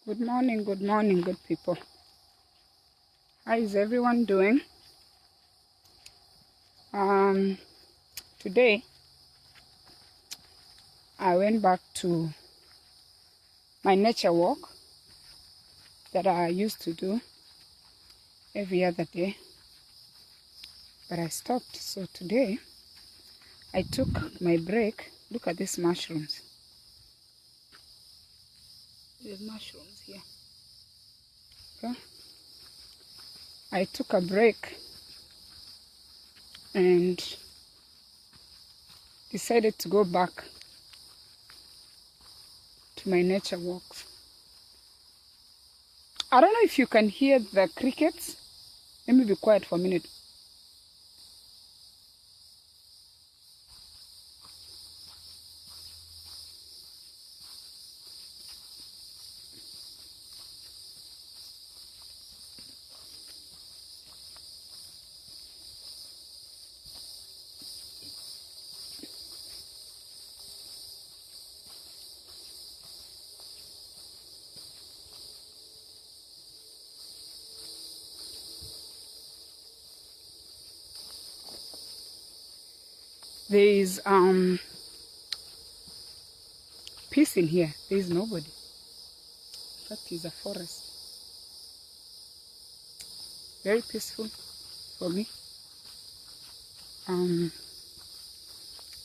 Good morning, good people. How is everyone doing? Today I went back to my nature walk that I used to do every other day, but I stopped. So today I took my break. Look at these mushrooms. There's mushrooms here. Okay. I took a break and decided to go back to my nature walks. I don't know if you can hear the crickets. Let me be quiet for a minute. There is peace in here. There is nobody. In fact, it's a forest. Very peaceful for me.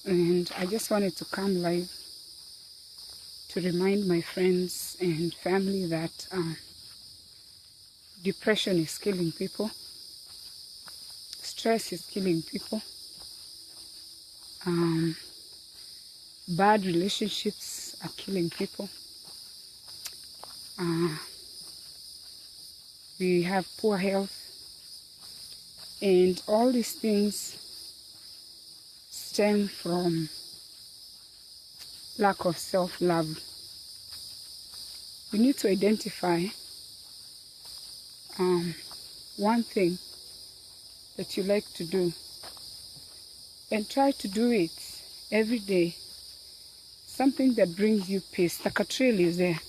And I just wanted to come live to remind my friends and family that depression is killing people. Stress is killing people. Bad relationships are killing people. We have poor health, and all these things stem from lack of self-love. We need to identify one thing that you like to do and try to do it every day. Something that brings you peace. Like a trail is there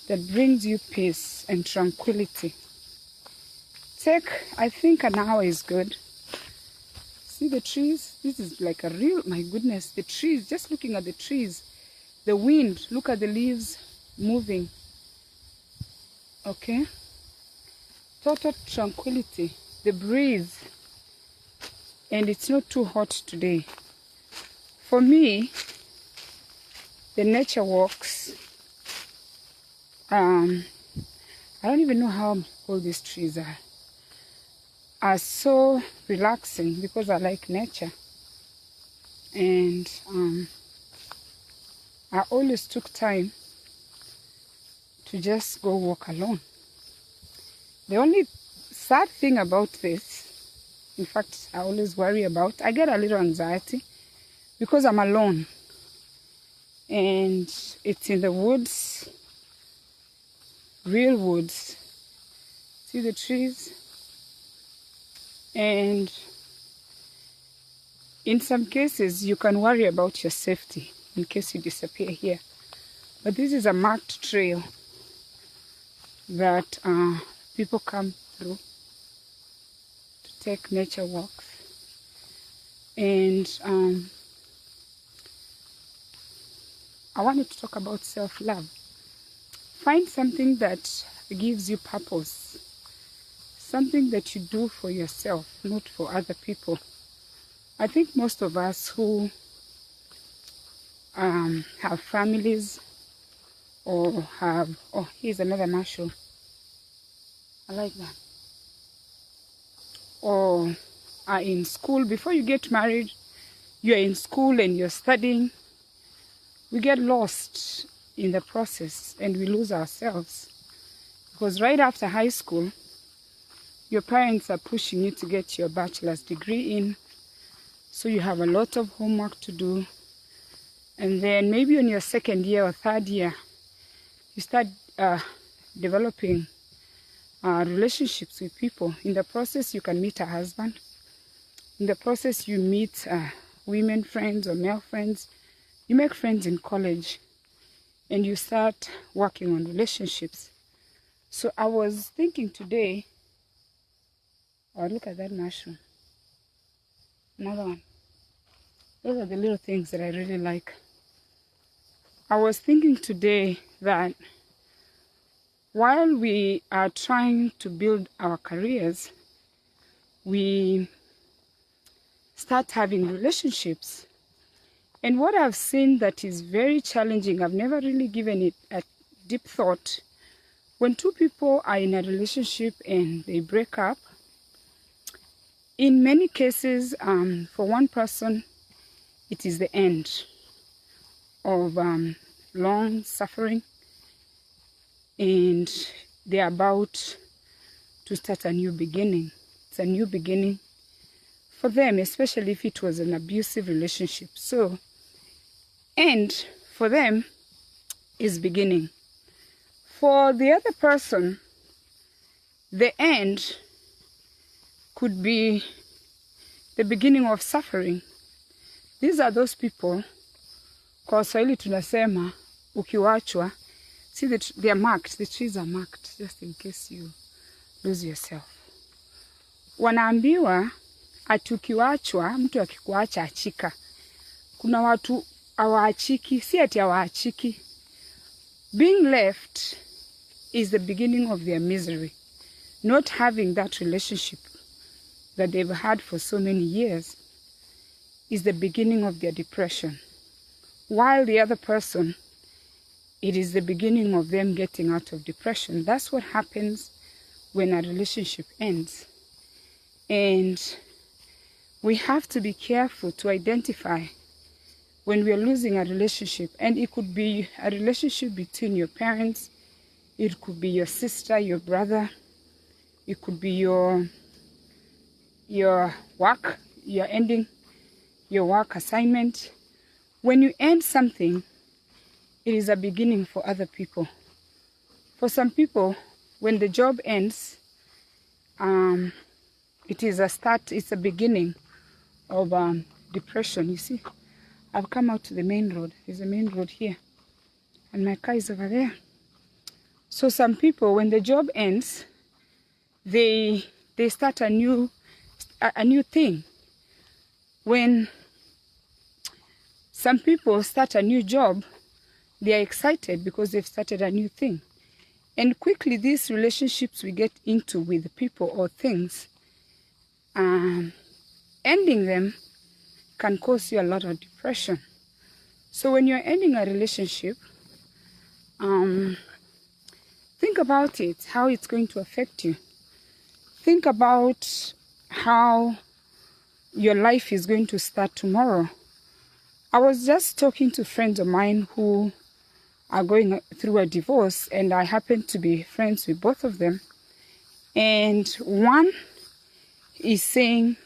that brings you peace and tranquility. Take, I think, an hour is good. See the trees? This is like a real, my goodness, the trees, just looking at the trees, the wind, look at the leaves moving. Okay? Total tranquility, the breeze, and it's not too hot today. For me, the nature walks, I don't even know how old these trees are so relaxing because I like nature. And I always took time to just go walk alone. The only sad thing about this, in fact, I always worry about, I get a little anxiety because I'm alone. And it's in the woods, real woods. See the trees? And in some cases, you can worry about your safety in case you disappear here. But this is a marked trail that people come through to take nature walks. And I wanted to talk about self-love. Find something that gives you purpose. Something that you do for yourself, not for other people. I think most of us who have families or have, oh, here's another mushroom. I like that. Or are in school. Before you get married, you're in school and you're studying. We get lost in the process and we lose ourselves. Because right after high school, your parents are pushing you to get your bachelor's degree in. So you have a lot of homework to do. And then maybe in your second year or third year, you start developing relationships with people. In the process, you can meet a husband. In the process, you meet women friends or male friends. You make friends in college. and you start working on relationships. So I was thinking today, oh, look at that mushroom. Another one. Those are the little things that I really like. I was thinking today that while we are trying to build our careers, we start having relationships. And what I've seen that is very challenging, I've never really given it a deep thought. When two people are in a relationship and they break up, in many cases, for one person, it is the end of long suffering, and they're about to start a new beginning. It's a new beginning for them, especially if it was an abusive relationship. So, end for them is beginning. For the other person, the end could be the beginning of suffering. These are those people, kwa Swahili tunasema, ukiwachwa, see they are marked, the trees are marked, just in case you lose yourself. Wanaambiwa, ati ukiwachwa, mtu akikuacha achika. Kuna watu hawaachiki, si ati hawaachiki. Being left is the beginning of their misery. Not having that relationship that they've had for so many years is the beginning of their depression. While the other person, it is the beginning of them getting out of depression. That's what happens when a relationship ends. And we have to be careful to identify when we are losing a relationship. And it could be a relationship between your parents, it could be your sister, your brother, it could be your work, you're ending your work assignment. When you end something, it is a beginning for other people. For some people, when the job ends, it is a start, it's a beginning of depression. You see, I've come out to the main road. There's a main road here, and my car is over there. So some people, when the job ends, they start a new thing. When some people start a new job, they are excited because they've started a new thing. And quickly, these relationships we get into with people or things, ending them can cause you a lot of depression. So when you're ending a relationship, think about it, how it's going to affect you. Think about how your life is going to start tomorrow. I was just talking to friends of mine who are going through a divorce, and I happen to be friends with both of them. And one is saying,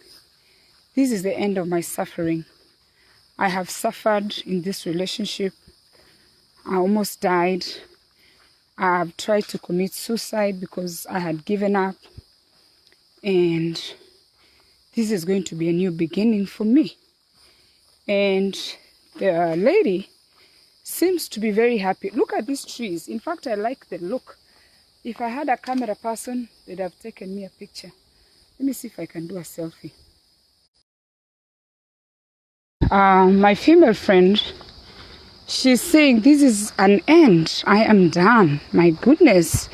this is the end of my suffering. I have suffered in this relationship. I almost died. I have tried to commit suicide because I had given up. And this is going to be a new beginning for me. And the lady seems to be very happy. Look at these trees. In fact, I like the look. If I had a camera person, they'd have taken me a picture. Let me see if I can do a selfie. My female friend, she's saying, this is an end. I am done. My goodness.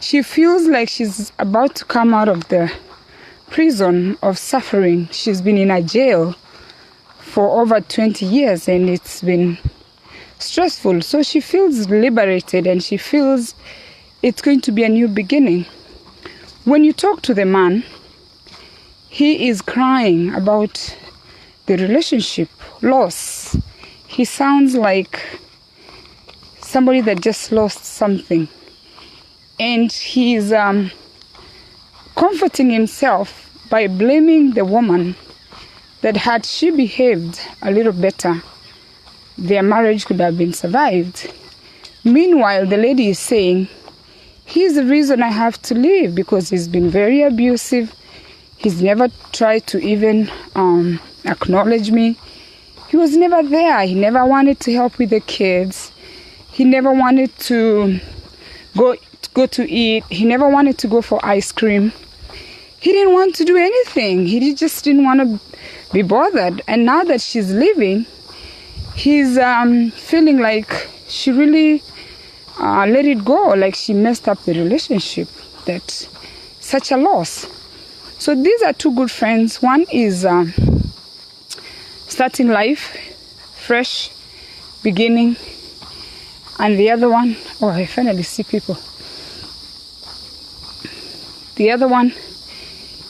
She feels like she's about to come out of the prison of suffering. She's been in a jail for over 20 years and it's been stressful. So she feels liberated and she feels it's going to be a new beginning. When you talk to the man, he is crying about the relationship loss. He sounds like somebody that just lost something. And he's comforting himself by blaming the woman that had she behaved a little better, their marriage could have been survived. Meanwhile, the lady is saying, he's the reason I have to leave because he's been very abusive. He's never tried to even acknowledge me. He was never there. He never wanted to help with the kids. He never wanted to go to eat. He never wanted to go for ice cream. He didn't want to do anything. He just didn't want to be bothered. And now that she's leaving, he's feeling like she really let it go, like she messed up the relationship. That's such a loss. So these are two good friends. One is starting life, fresh beginning, and the other one, oh, I finally see people. The other one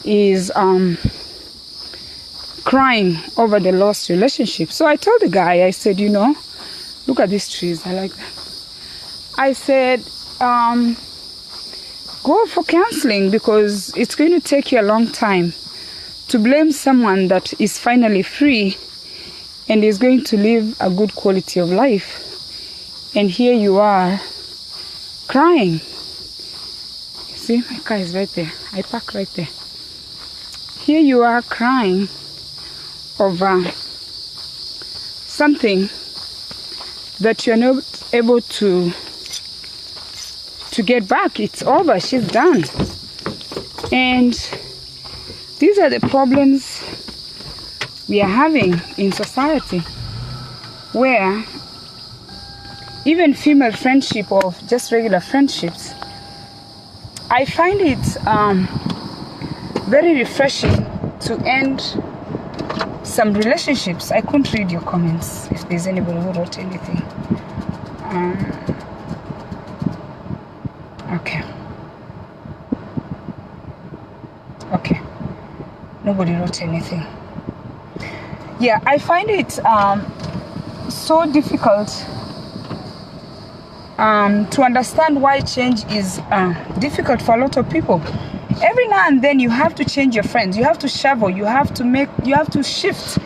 is crying over the lost relationship. So I told the guy, I said, you know, look at these trees, I like that. I said, go for counseling, because it's going to take you a long time to blame someone that is finally free and is going to live a good quality of life. And here you are crying. See, my car is right there. I park right there. Here you are crying over something that you're not able to get back. It's over. She's done. And these are the problems we are having in society, where even female friendship or just regular friendships, I find it very refreshing to end some relationships. I couldn't read your comments if there's anybody who wrote anything. Okay. Nobody wrote anything. Yeah, I find it so difficult to understand why change is difficult for a lot of people. Every now and then you have to change your friends. You have to shovel. You have to shift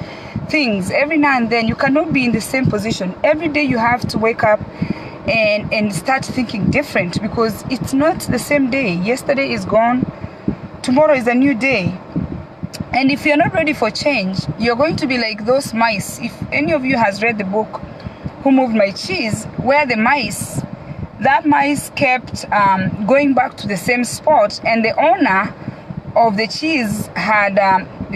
things. Every now and then you cannot be in the same position. Every day you have to wake up and start thinking different, because it's not the same day. Yesterday is gone. Tomorrow is a new day. And if you're not ready for change, you're going to be like those mice. If any of you has read the book Who Moved My Cheese, where that mice kept going back to the same spot, and the owner of the cheese had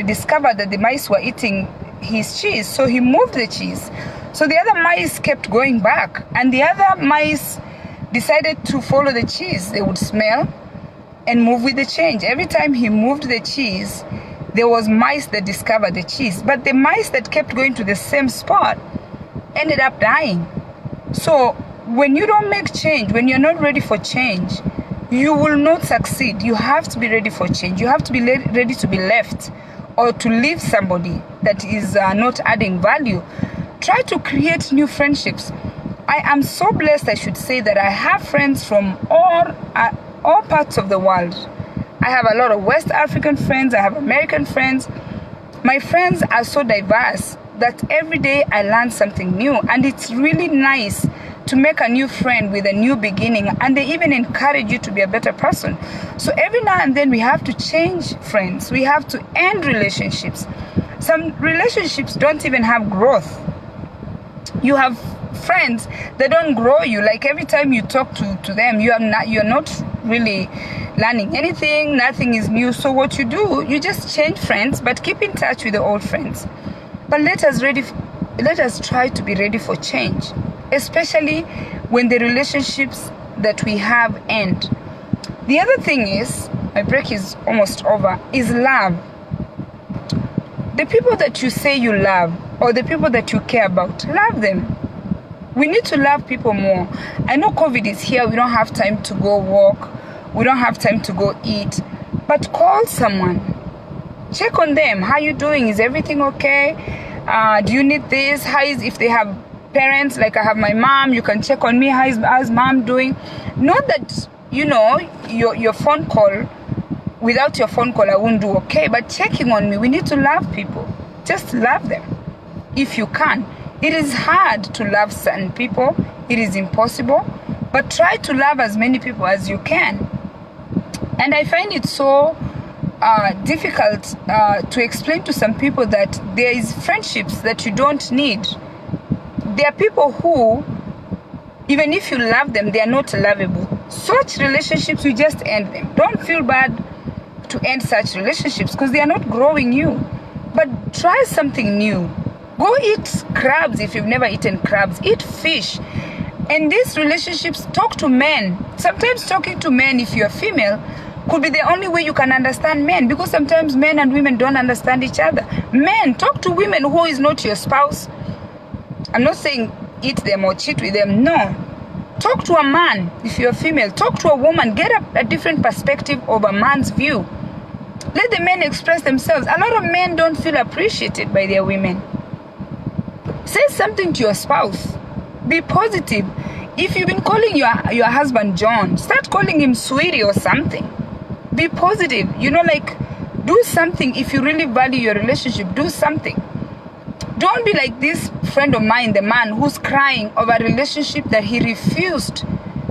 discovered that the mice were eating his cheese, so he moved the cheese. So the other mice kept going back, and the other mice decided to follow the cheese. They would smell and move with the change. Every time he moved the cheese, there was mice that discovered the cheese, but the mice that kept going to the same spot ended up dying. So when you don't make change, when you're not ready for change, you will not succeed. You have to be ready for change. You have to be ready to be left, or to leave somebody that is not adding value. Try to create new friendships. I am so blessed, I should say, that I have friends from all parts of the world. I have a lot of West African friends. I have American friends. My friends are so diverse that every day I learn something new, and it's really nice to make a new friend with a new beginning, and they even encourage you to be a better person. So every now and then we have to change friends. We have to end relationships. Some relationships don't even have growth. You have friends that don't grow you. Like every time you talk to them, you're not really learning anything. Nothing is new. So what you do, you just change friends, but keep in touch with the old friends. But let us try to be ready for change, especially when the relationships that we have end. The other thing is, my break is almost over, is love. The people that you say you love, or the people that you care about, love them. We need to love people more. I know COVID is here. We don't have time to go walk. We don't have time to go eat. But call someone. Check on them. How you doing? Is everything okay? Do you need this? If they have parents, like I have my mom, you can check on me. How's mom doing? Not that, your phone call, without your phone call I won't do okay, but checking on me. We need to love people. Just love them if you can. It is hard to love certain people. It is impossible, but try to love as many people as you can. And I find it so difficult to explain to some people that there is friendships that you don't need. There are people who Even if you love them, they are not lovable. Such relationships, you just end them. Don't feel bad to end such relationships because they are not growing you. But try something new. Go eat crabs if you've never eaten crabs. Eat fish. And these relationships, talk to men. Sometimes talking to men, if you're female, could be the only way you can understand men, because sometimes men and women don't understand each other. Men, talk to women who is not your spouse. I'm not saying eat them or cheat with them. No. Talk to a man if you're female. Talk to a woman. Get a different perspective of a man's view. Let the men express themselves. A lot of men don't feel appreciated by their women. Say something to your spouse. Be positive. If you've been calling your husband John, start calling him sweetie or something. Be positive. Do something. If you really value your relationship, do something. Don't be like this friend of mine, the man who's crying over a relationship that he refused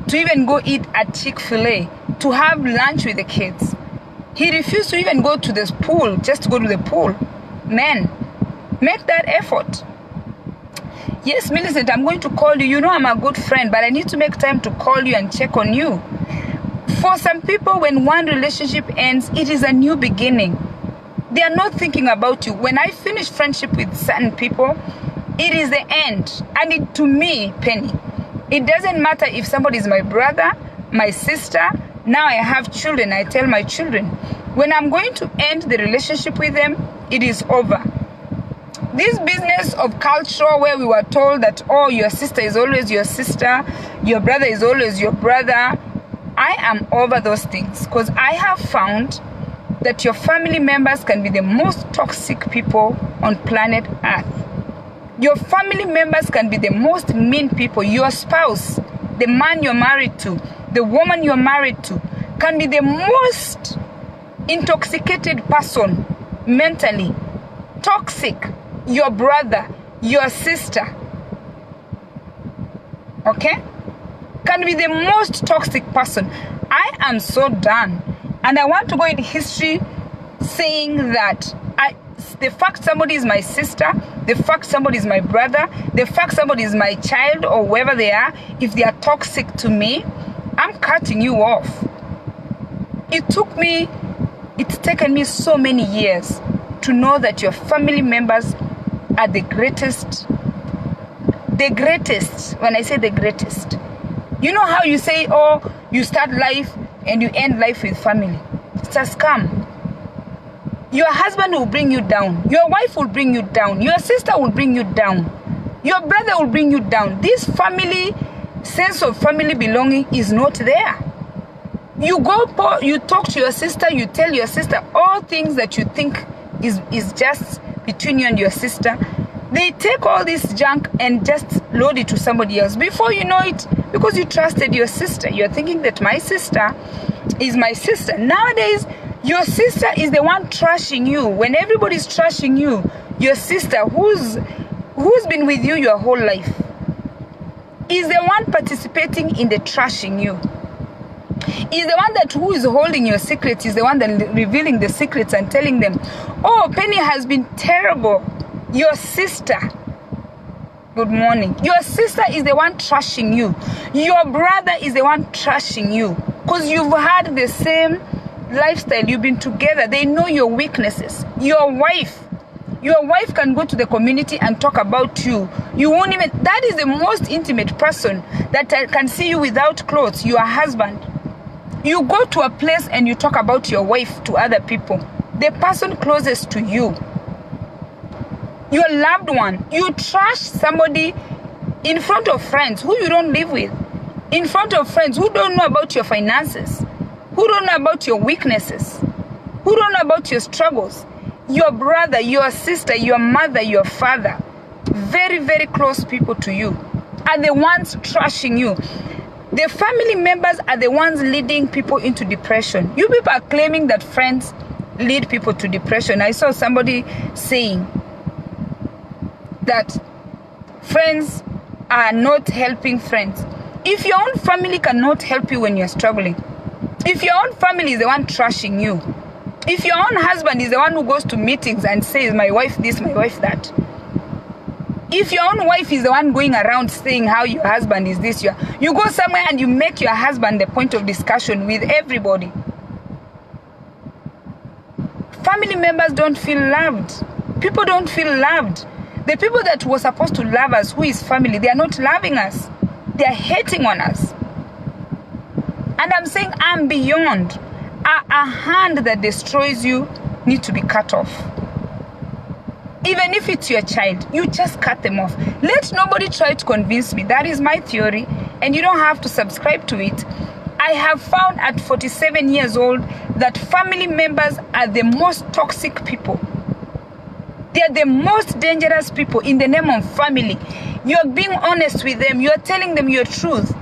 to even go eat at Chick-fil-A, to have lunch with the kids. He refused to even go to the pool, just to go to the pool. Men, make that effort. Yes, Millicent, I'm going to call you. You know I'm a good friend, but I need to make time to call you and check on you. For some people, when one relationship ends, it is a new beginning. They are not thinking about you. When I finish friendship with certain people, it is the end. And to me, Penny, it doesn't matter if somebody is my brother, my sister. Now I have children. I tell my children, when I'm going to end the relationship with them, it is over. This business of culture where we were told that, oh, your sister is always your sister, your brother is always your brother, I am over those things, because I have found that your family members can be the most toxic people on planet Earth. Your family members can be the most mean people. Your spouse, the man you're married to, the woman you're married to, can be the most intoxicated person mentally. Toxic. Your brother, your sister, okay, can be the most toxic person. I am so done, and I want to go in history saying that the fact somebody is my sister, the fact somebody is my brother, the fact somebody is my child or whoever they are, if they are toxic to me, I'm cutting you off. It's taken me so many years to know that your family members are the greatest. The greatest. When I say the greatest, you know how you say, oh, you start life and you end life with family. It's a scam. Your husband will bring you down. Your wife will bring you down. Your sister will bring you down. Your brother will bring you down. This family, sense of family belonging is not there. You talk to your sister, you tell your sister all things that you think is just between you and your sister. They take all this junk and just load it to somebody else. Before you know it, because you trusted your sister, you're thinking that my sister is my sister. Nowadays, your sister is the one trashing you. When everybody's trashing you, your sister, who's been with you your whole life, is the one participating in the trashing you. Is the one who is holding your secrets, is the one that revealing the secrets and telling them, oh, Penny has been terrible. Your sister, good morning. Your sister is the one trashing you. Your brother is the one trashing you. Because you've had the same lifestyle, you've been together. They know your weaknesses. Your wife can go to the community and talk about you. You won't even, that is the most intimate person that can see you without clothes, your husband. You go to a place and you talk about your wife to other people. The person closest to you, your loved one. You trash somebody in front of friends who you don't live with, in front of friends who don't know about your finances, who don't know about your weaknesses, who don't know about your struggles. Your brother, your sister, your mother, your father, very, very close people to you, are the ones trashing you. The family members are the ones leading people into depression. You people are claiming that friends lead people to depression. I saw somebody saying that friends are not helping friends. If your own family cannot help you when you're struggling, if your own family is the one trashing you, if your own husband is the one who goes to meetings and says, my wife this, my wife that, If your own wife is the one going around saying how your husband is this, you go somewhere and you make your husband the point of discussion with everybody. Family members don't feel loved. People don't feel loved. The people that were supposed to love us, who is family, they are not loving us. They are hating on us. And I'm saying I'm beyond. A hand that destroys you needs to be cut off. Even if it's your child, you just cut them off. Let nobody try to convince me. That is my theory, and you don't have to subscribe to it. I have found at 47 years old that family members are the most toxic people. They are the most dangerous people in the name of family. You're being honest with them. You're telling them your truth.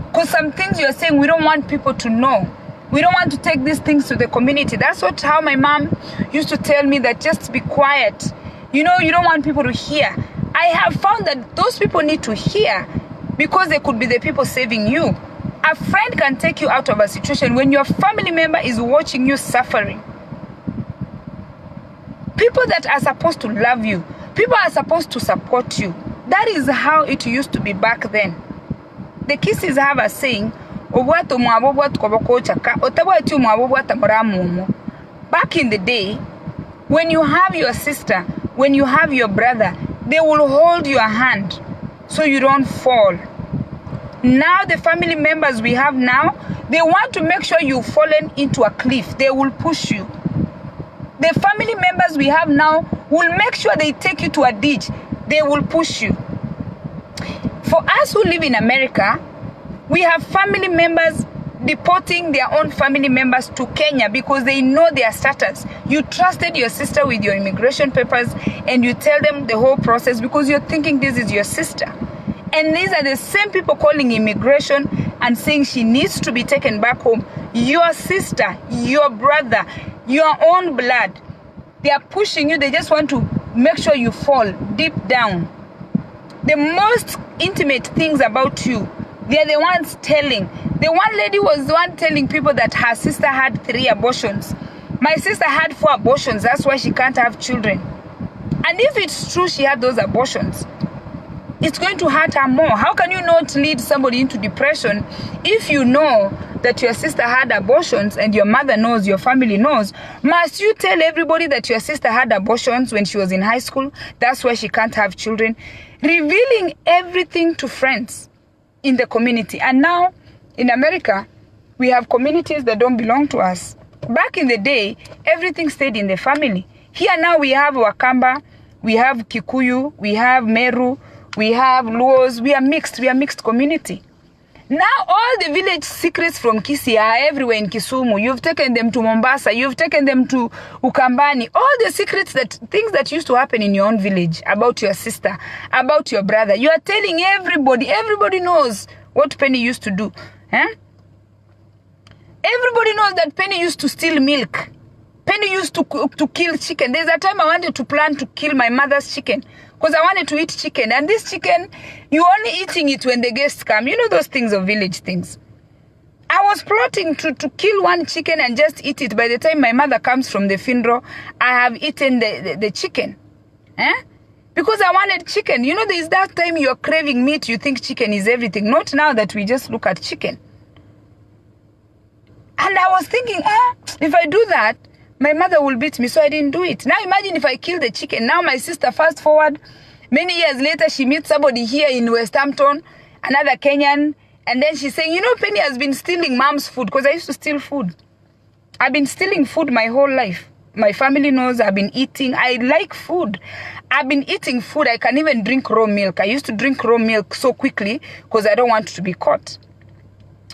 Because some things you're saying, we don't want people to know. We don't want to take these things to the community. That's how my mom used to tell me, that just be quiet. You know, you don't want people to hear. I have found that those people need to hear, because they could be the people saving you. A friend can take you out of a situation when your family member is watching you suffering. People that are supposed to love you, people are supposed to support you. That is how it used to be back then. The Kisses have a saying, back in the day, when you have your sister, when you have your brother, they will hold your hand so you don't fall. Now the family members we have now, they want to make sure you've fallen into a cliff. They will push you. The family members we have now will make sure they take you to a ditch. They will push you. For us who live in America, we have family members deporting their own family members to Kenya because they know their status. You trusted your sister with your immigration papers and you tell them the whole process because you're thinking this is your sister. And these are the same people calling immigration and saying she needs to be taken back home. Your sister, your brother, your own blood. They are pushing you. They just want to make sure you fall deep down. The most intimate things about you, they are the ones telling. The one lady was the one telling people that her sister had 3 abortions. My sister had 4 abortions. That's why she can't have children. And if it's true she had those abortions, it's going to hurt her more. How can you not lead somebody into depression if you know that your sister had abortions and your mother knows, your family knows? Must you tell everybody that your sister had abortions when she was in high school? That's why she can't have children. Revealing everything to friends in the community. And now in America, we have communities that don't belong to us. Back in the day, everything stayed in the family. Here now we have Wakamba, we have Kikuyu, we have Meru, we have Luos. We are mixed community. Now all the village secrets from Kisii are everywhere in Kisumu. You've taken them to Mombasa, you've taken them to Ukambani. All the secrets, things that used to happen in your own village, about your sister, about your brother, you are telling everybody. Everybody knows what Penny used to do. Everybody knows that Penny used to steal milk. Penny used to kill chicken. There's a time I wanted to plan to kill my mother's chicken because I wanted to eat chicken. And this chicken, you're only eating it when the guests come. You know those things of village things. I was plotting to kill one chicken and just eat it. By the time my mother comes from the funeral, I have eaten the chicken. Because I wanted chicken. You know, there's that time you're craving meat, you think chicken is everything. Not now that we just look at chicken. And I was thinking, if I do that, my mother will beat me, so I didn't do it. Now imagine if I kill the chicken. Now my sister, fast forward, many years later, she meets somebody here in West Hampton, another Kenyan, and then she's saying, you know, Penny has been stealing mom's food, because I used to steal food. I've been stealing food my whole life. My family knows I've been eating. I like food. I've been eating food. I can even drink raw milk. I used to drink raw milk so quickly because I don't want to be caught.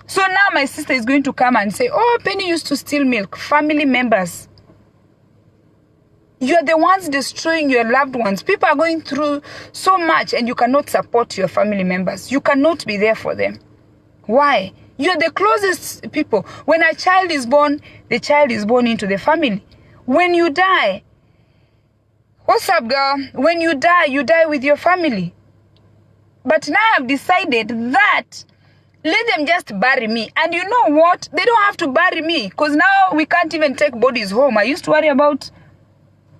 So now my sister is going to come and say, oh, Penny used to steal milk. Family members. You're the ones destroying your loved ones. People are going through so much and you cannot support your family members. You cannot be there for them. Why? You're the closest people. When a child is born, the child is born into the family. When you die, what's up, girl? When you die with your family. But now I've decided that let them just bury me. And you know what? They don't have to bury me because now we can't even take bodies home. I used to worry about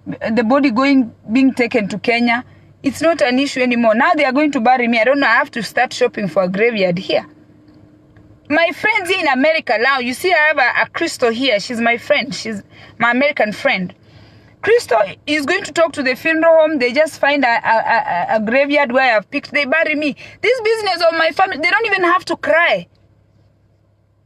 the body being taken to Kenya. It's not an issue anymore. Now they are going to bury me. I don't know. I have to start shopping for a graveyard here. My friends here in America now, you see, I have a Crystal here. She's my friend. She's my American friend. Crystal is going to talk to the funeral home. They just find a graveyard where I've picked. They bury me. This business of my family, they don't even have to cry.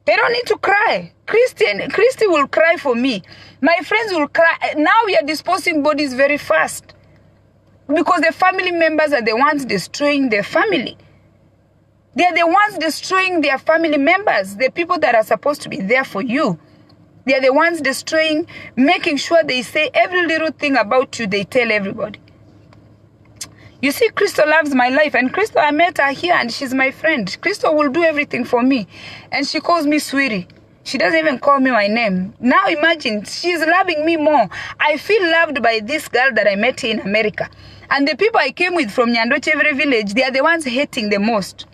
They don't need to cry. Christy will cry for me. My friends will cry. Now we are disposing bodies very fast. Because the family members are the ones destroying their family. They are the ones destroying their family members. The people that are supposed to be there for you. They are the ones destroying, making sure they say every little thing about you, they tell everybody. You see, Crystal loves my life. And Crystal, I met her here and she's my friend. Crystal will do everything for me. And she calls me sweetie. She doesn't even call me my name. Now imagine, she's loving me more. I feel loved by this girl that I met here in America. And the people I came with from Nyandochevre village, they are the ones hating the most.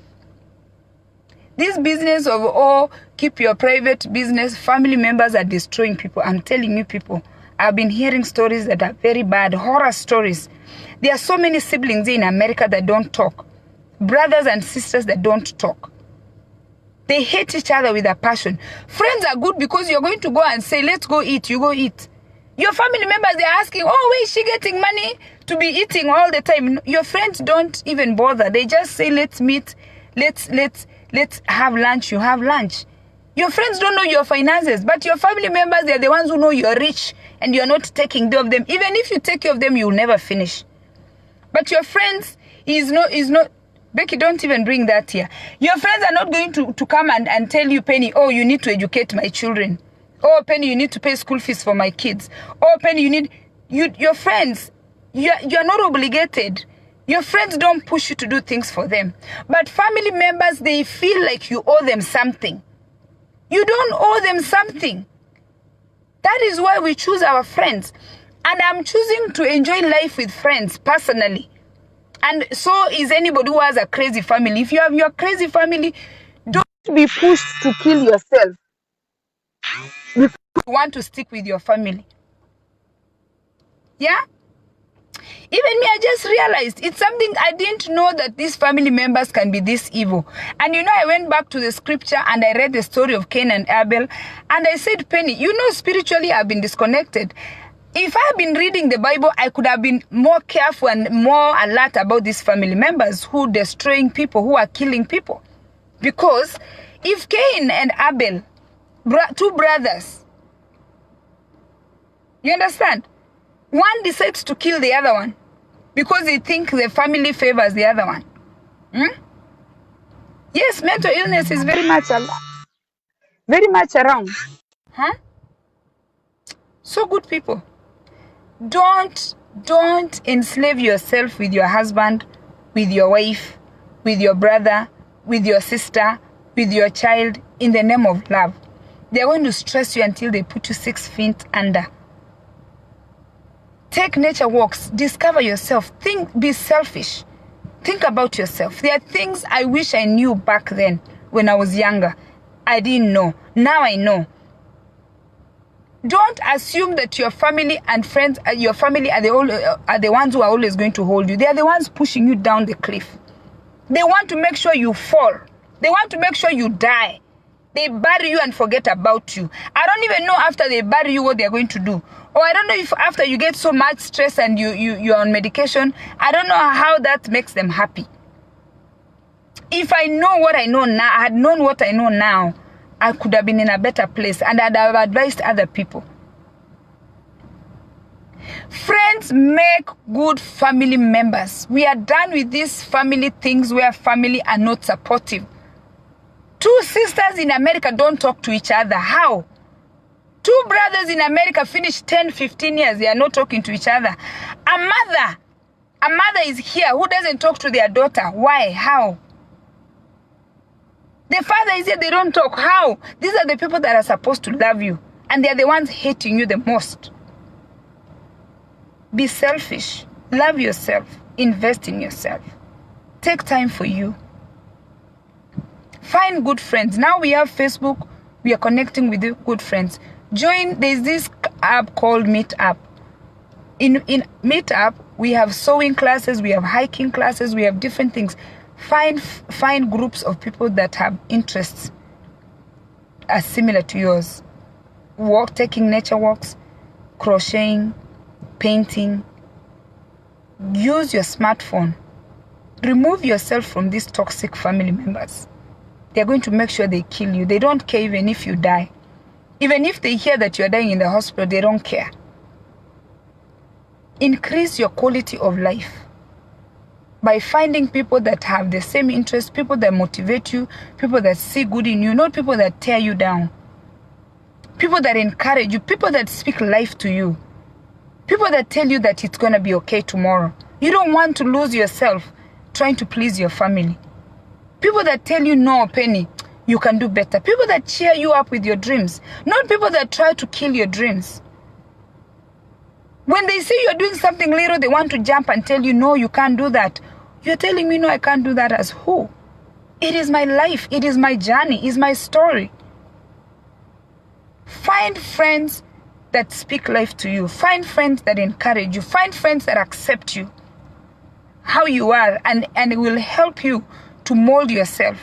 This business of, oh, keep your private business, family members are destroying people. I'm telling you people, I've been hearing stories that are very bad, horror stories. There are so many siblings in America that don't talk. Brothers and sisters that don't talk. They hate each other with a passion. Friends are good because you're going to go and say, let's go eat, you go eat. Your family members, they're asking, oh, where is she getting money to be eating all the time? Your friends don't even bother. They just say, let's meet, let's have lunch, you have lunch. Your friends don't know your finances, but your family members, they're the ones who know you're rich and you're not taking care of them. Even if you take care of them, you'll never finish. But your friends is not, Becky, don't even bring that here. Your friends are not going to come and tell you, Penny, oh, you need to educate my children. Oh, Penny, you need to pay school fees for my kids. Oh, Penny, your friends, you're not obligated. Your friends don't push you to do things for them. But family members, they feel like you owe them something. You don't owe them something. That is why we choose our friends. And I'm choosing to enjoy life with friends personally. And so is anybody who has a crazy family. If you have your crazy family, don't be pushed to kill yourself if you want to stick with your family. Yeah? Even me, I just realized it's something I didn't know, that these family members can be this evil. And you know, I went back to the scripture and I read the story of Cain and Abel. And I said, Penny, you know, spiritually I've been disconnected. If I had been reading the Bible, I could have been more careful and more alert about these family members who are destroying people, who are killing people. Because if Cain and Abel, two brothers, you understand? One decides to kill the other one because they think the family favors the other one. Yes, mental illness is very much around. Huh? So good people. Don't enslave yourself with your husband, with your wife, with your brother, with your sister, with your child in the name of love. They're going to stress you until they put you 6 feet under. Take nature walks, discover yourself, be selfish. Think about yourself. There are things I wish I knew back then when I was younger. I didn't know. Now I know. Don't assume that your family and friends, your family are the ones who are always going to hold you. They are the ones pushing you down the cliff. They want to make sure you fall. They want to make sure you die. They bury you and forget about you. I don't even know after they bury you what they're going to do. Or I don't know if after you get so much stress and you're on medication, I don't know how that makes them happy. If I know what I know now, I had known what I know now, I could have been in a better place and I'd have advised other people. Friends make good family members. We are done with these family things where family are not supportive. Two sisters in America don't talk to each other. How? Two brothers in America finish 10, 15 years. They are not talking to each other. A mother is here who doesn't talk to their daughter. Why? How? The father is here, they don't talk. How? These are the people that are supposed to love you. And they are the ones hating you the most. Be selfish. Love yourself. Invest in yourself. Take time for you. Find good friends. Now we have Facebook. We are connecting with good friends. Join, there's this app called Meetup. In Meetup, We have sewing classes, we have hiking classes, we have different things. Find groups of people that have interests are similar to yours. Taking nature walks, crocheting, painting. Use your smartphone. Remove yourself from these toxic family members. They're going to make sure they kill you. They don't care even if you die. Even if they hear that you're dying in the hospital, they don't care. Increase your quality of life by finding people that have the same interests, people that motivate you, people that see good in you, not people that tear you down. People that encourage you, people that speak life to you. People that tell you that it's going to be okay tomorrow. You don't want to lose yourself trying to please your family. People that tell you, no, Penny, you can do better. People that cheer you up with your dreams, not people that try to kill your dreams. When they say you're doing something little, they want to jump and tell you, no, you can't do that. You're telling me, no, I can't do that as who? It is my life. It is my journey. It is my story. Find friends that speak life to you. Find friends that encourage you. Find friends that accept you, how you are, and it will help you to mold yourself.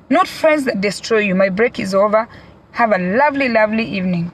Not friends that destroy you. My break is over. Have a lovely, lovely evening.